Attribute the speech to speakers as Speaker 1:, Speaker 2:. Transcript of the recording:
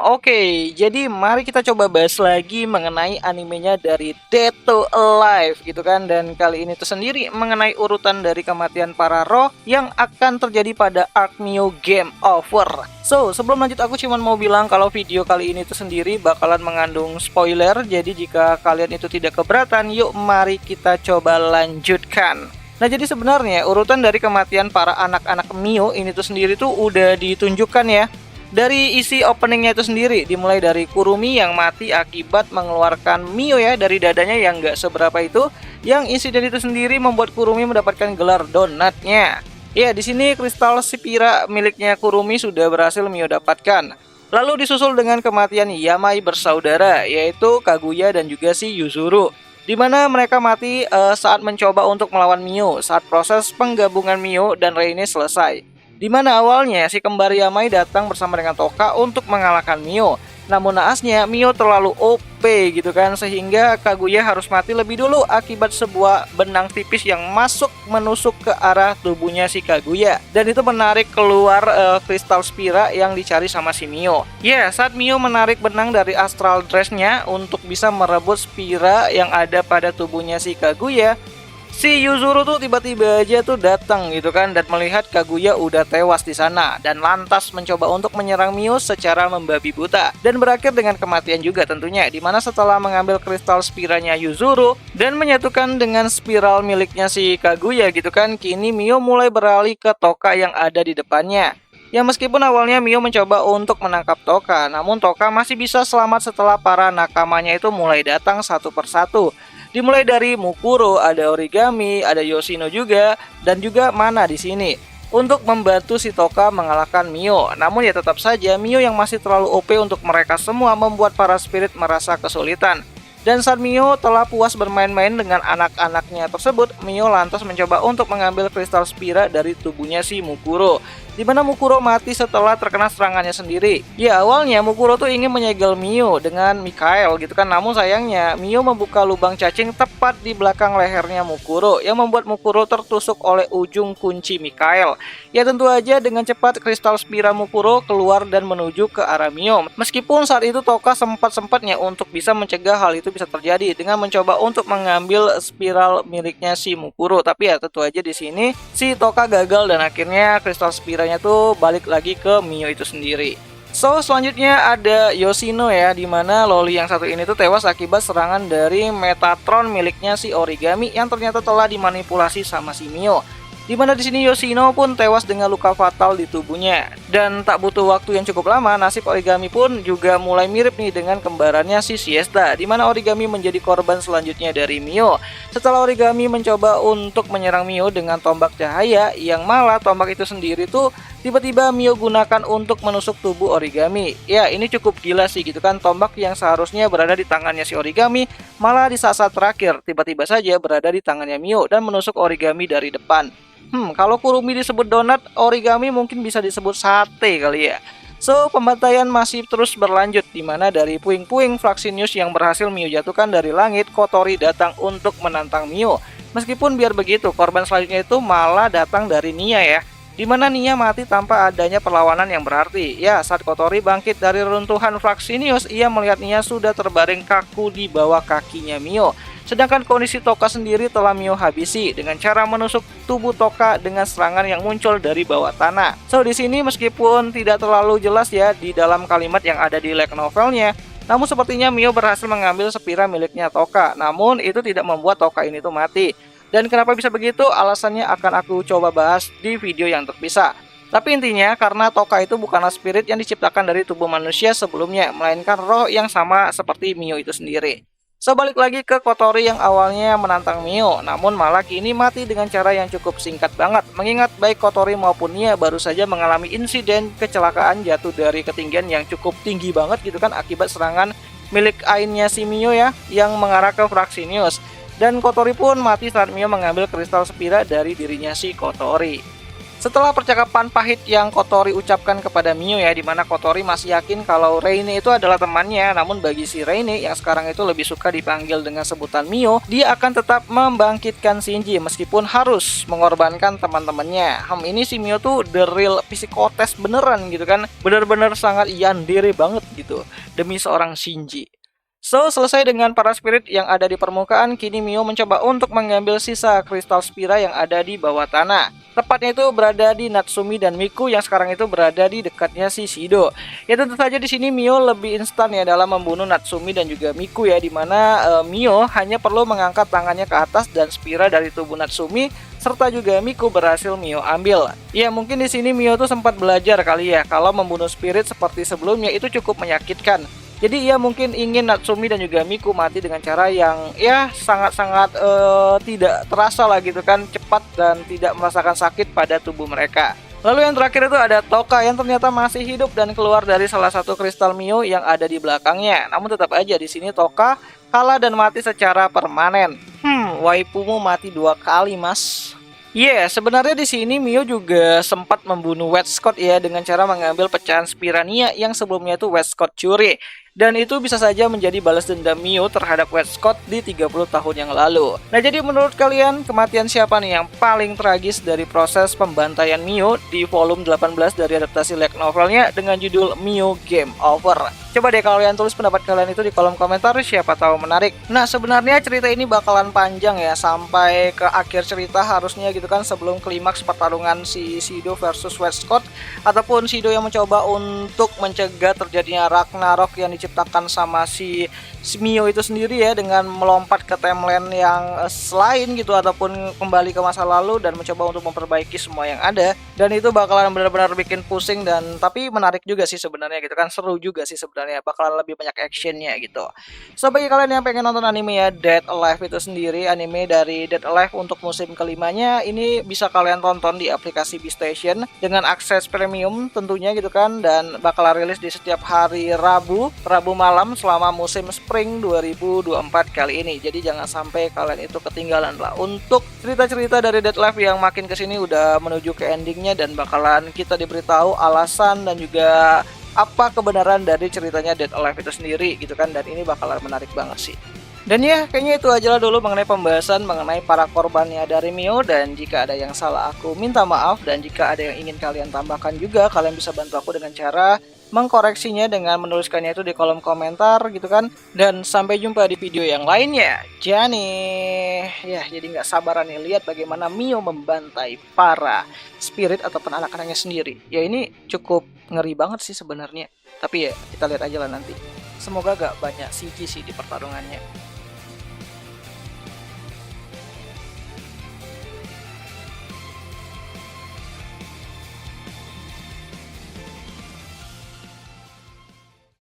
Speaker 1: Oke, jadi mari kita coba bahas lagi mengenai animenya dari Dead to Alive gitu kan. Dan kali ini tuh sendiri mengenai urutan dari kematian para roh yang akan terjadi pada Arc Mio Game Over. So, sebelum lanjut aku cuma mau bilang kalau video kali ini tuh sendiri bakalan mengandung spoiler. Jadi jika kalian itu tidak keberatan, yuk mari kita coba lanjutkan. Nah, jadi sebenarnya urutan dari kematian para anak-anak Mio ini tuh sendiri tuh udah ditunjukkan ya. Dari isi openingnya itu sendiri, dimulai dari Kurumi yang mati akibat mengeluarkan Mio ya dari dadanya yang gak seberapa itu. Yang insiden itu sendiri membuat Kurumi mendapatkan gelar donatnya. Ya, di sini kristal Spira miliknya Kurumi sudah berhasil Mio dapatkan. Lalu disusul dengan kematian Yamai bersaudara, yaitu Kaguya dan juga si Yuzuru. Di mana mereka mati saat mencoba untuk melawan Mio saat proses penggabungan Mio dan Reine selesai. Di mana awalnya si kembar Yamai datang bersama dengan Toka untuk mengalahkan Mio. Namun naasnya Mio terlalu OP gitu kan, sehingga Kaguya harus mati lebih dulu akibat sebuah benang tipis yang menusuk ke arah tubuhnya si Kaguya. Dan itu menarik keluar kristal Spira yang dicari sama si Mio. Ya, saat Mio menarik benang dari astral dressnya untuk bisa merebut Spira yang ada pada tubuhnya si Kaguya, si Yuzuru tuh tiba-tiba aja tuh datang gitu kan dan melihat Kaguya udah tewas di sana dan lantas mencoba untuk menyerang Mio secara membabi buta dan berakhir dengan kematian juga tentunya, dimana setelah mengambil kristal spiranya Yuzuru dan menyatukan dengan spiral miliknya si Kaguya gitu kan, kini Mio mulai beralih ke Toka yang ada di depannya. Ya, meskipun awalnya Mio mencoba untuk menangkap Toka, namun Toka masih bisa selamat setelah para nakamanya itu mulai datang satu persatu. Dimulai dari Mukuro, ada Origami, ada Yoshino juga, dan juga Mana di sini untuk membantu si Toka mengalahkan Mio. Namun ya tetap saja Mio yang masih terlalu OP untuk mereka semua membuat para spirit merasa kesulitan. Dan saat Mio telah puas bermain-main dengan anak-anaknya tersebut, Mio lantas mencoba untuk mengambil kristal Spira dari tubuhnya si Mukuro. Di mana Mukuro mati setelah terkena serangannya sendiri. Ya, awalnya Mukuro tuh ingin menyegel Mio dengan Mikael gitu kan. Namun sayangnya Mio membuka lubang cacing tepat di belakang lehernya Mukuro yang membuat Mukuro tertusuk oleh ujung kunci Mikael. Ya, tentu aja dengan cepat kristal Spira Mukuro keluar dan menuju ke arah Mio. Meskipun saat itu Toka sempat-sempatnya untuk bisa mencegah hal itu bisa terjadi dengan mencoba untuk mengambil spiral miliknya si Mukuro. Tapi ya tentu aja di sini si Toka gagal dan akhirnya kristal Spira tuh balik lagi ke Mio itu sendiri. So, selanjutnya ada Yoshino ya, dimana Loli yang satu ini tuh tewas akibat serangan dari Metatron miliknya si Origami yang ternyata telah dimanipulasi sama si Mio. Dimana di sini Yoshino pun tewas dengan luka fatal di tubuhnya. Dan tak butuh waktu yang cukup lama, nasib Origami pun juga mulai mirip nih dengan kembarannya si Siesta, dimana Origami menjadi korban selanjutnya dari Mio. Setelah Origami mencoba untuk menyerang Mio dengan tombak cahaya, yang malah tombak itu sendiri tuh tiba-tiba Mio gunakan untuk menusuk tubuh Origami. Ya, ini cukup gila sih gitu kan, tombak yang seharusnya berada di tangannya si Origami malah di saat-saat terakhir tiba-tiba saja berada di tangannya Mio dan menusuk Origami dari depan. Kalau Kurumi disebut donat, Origami mungkin bisa disebut sate kali ya. So, pembantaian masih terus berlanjut, dimana dari puing-puing Fraxinius yang berhasil Mio jatuhkan dari langit, Kotori datang untuk menantang Mio. Meskipun biar begitu, korban selanjutnya itu malah datang dari Nia ya, dimana Nia mati tanpa adanya perlawanan yang berarti. Ya, saat Kotori bangkit dari runtuhan Fraxinius, ia melihat Nia sudah terbaring kaku di bawah kakinya Mio. Sedangkan kondisi Toka sendiri telah Mio habisi dengan cara menusuk tubuh Toka dengan serangan yang muncul dari bawah tanah. So, di sini meskipun tidak terlalu jelas ya di dalam kalimat yang ada di light novelnya, namun sepertinya Mio berhasil mengambil spira miliknya Toka. Namun itu tidak membuat Toka ini tuh mati. Dan kenapa bisa begitu? Alasannya akan aku coba bahas di video yang terpisah. Tapi intinya karena Toka itu bukanlah spirit yang diciptakan dari tubuh manusia sebelumnya, melainkan roh yang sama seperti Mio itu sendiri. So, balik lagi ke Kotori yang awalnya menantang Mio, namun malah kini mati dengan cara yang cukup singkat banget. Mengingat baik Kotori maupun Nia baru saja mengalami insiden kecelakaan jatuh dari ketinggian yang cukup tinggi banget gitu kan akibat serangan milik ainnya si Mio ya yang mengarah ke Fraxinius. Dan Kotori pun mati saat Mio mengambil kristal Spira dari dirinya si Kotori. Setelah percakapan pahit yang Kotori ucapkan kepada Mio ya, dimana Kotori masih yakin kalau Reine itu adalah temannya, namun bagi si Reine yang sekarang itu lebih suka dipanggil dengan sebutan Mio, dia akan tetap membangkitkan Shinji meskipun harus mengorbankan teman-temannya. Ini si Mio tuh the real psikotes beneran gitu kan, bener-bener sangat yandere banget gitu demi seorang Shinji. So, selesai dengan para spirit yang ada di permukaan, kini Mio mencoba untuk mengambil sisa kristal Spira yang ada di bawah tanah. Tepatnya itu berada di Natsumi dan Miku yang sekarang itu berada di dekatnya si Shido. Ya tentu saja di sini Mio lebih instan ya dalam membunuh Natsumi dan juga Miku ya, dimana Mio hanya perlu mengangkat tangannya ke atas dan Spira dari tubuh Natsumi serta juga Miku berhasil Mio ambil. Ya mungkin di sini Mio tuh sempat belajar kali ya kalau membunuh spirit seperti sebelumnya itu cukup menyakitkan. Jadi ia mungkin ingin Natsumi dan juga Miku mati dengan cara yang ya sangat-sangat tidak terasa lah gitu kan, cepat dan tidak merasakan sakit pada tubuh mereka. Lalu yang terakhir itu ada Toka yang ternyata masih hidup dan keluar dari salah satu kristal Mio yang ada di belakangnya. Namun tetap aja di sini Toka kalah dan mati secara permanen. Waifumu mati 2 kali, Mas. Sebenarnya di sini Mio juga sempat membunuh Wet Scott ya dengan cara mengambil pecahan Spirania yang sebelumnya itu Wet Scott curi. Dan itu bisa saja menjadi balas dendam Mio terhadap Wet Scott di 30 tahun yang lalu. Nah jadi menurut kalian kematian siapa nih yang paling tragis dari proses pembantaian Mio di volume 18 dari adaptasi light novelnya dengan judul Mio Game Over? Coba deh kalian tulis pendapat kalian itu di kolom komentar, siapa tahu menarik. Nah sebenarnya cerita ini bakalan panjang ya, sampai ke akhir cerita harusnya gitu kan, sebelum klimaks pertarungan si Shido versus Wet Scott, ataupun Shido yang mencoba untuk mencegah terjadinya Ragnarok yang diciptakan sama si Mio itu sendiri ya, dengan melompat ke timeline yang selain gitu ataupun kembali ke masa lalu dan mencoba untuk memperbaiki semua yang ada. Dan itu bakalan benar-benar bikin pusing, dan tapi menarik juga sih sebenarnya gitu kan, seru juga sih sebenarnya, bakalan lebih banyak actionnya gitu. So bagi kalian yang pengen nonton anime ya Dead Alive itu sendiri, anime dari Dead Alive untuk musim kelimanya ini bisa kalian tonton di aplikasi Beastation dengan akses premium tentunya gitu kan, dan bakalan rilis di setiap hari Rabu malam selama musim Spring 2024 kali ini. Jadi jangan sampai kalian itu ketinggalan lah untuk cerita-cerita dari Dead Alive yang makin kesini udah menuju ke endingnya, dan bakalan kita diberitahu alasan dan juga apa kebenaran dari ceritanya Dead Alive itu sendiri gitu kan, dan ini bakalan menarik banget sih. Dan ya kayaknya itu aja lah dulu mengenai pembahasan mengenai para korbannya dari Mio, dan jika ada yang salah aku minta maaf, dan jika ada yang ingin kalian tambahkan juga kalian bisa bantu aku dengan cara mengkoreksinya dengan menuliskannya itu di kolom komentar gitu kan. Dan sampai jumpa di video yang lainnya. Jadi nggak sabaran nih lihat bagaimana Mio membantai para spirit ataupun anak-anaknya sendiri. Ya ini cukup ngeri banget sih sebenarnya. Tapi ya kita lihat aja lah nanti. Semoga gak banyak CG sih di pertarungannya.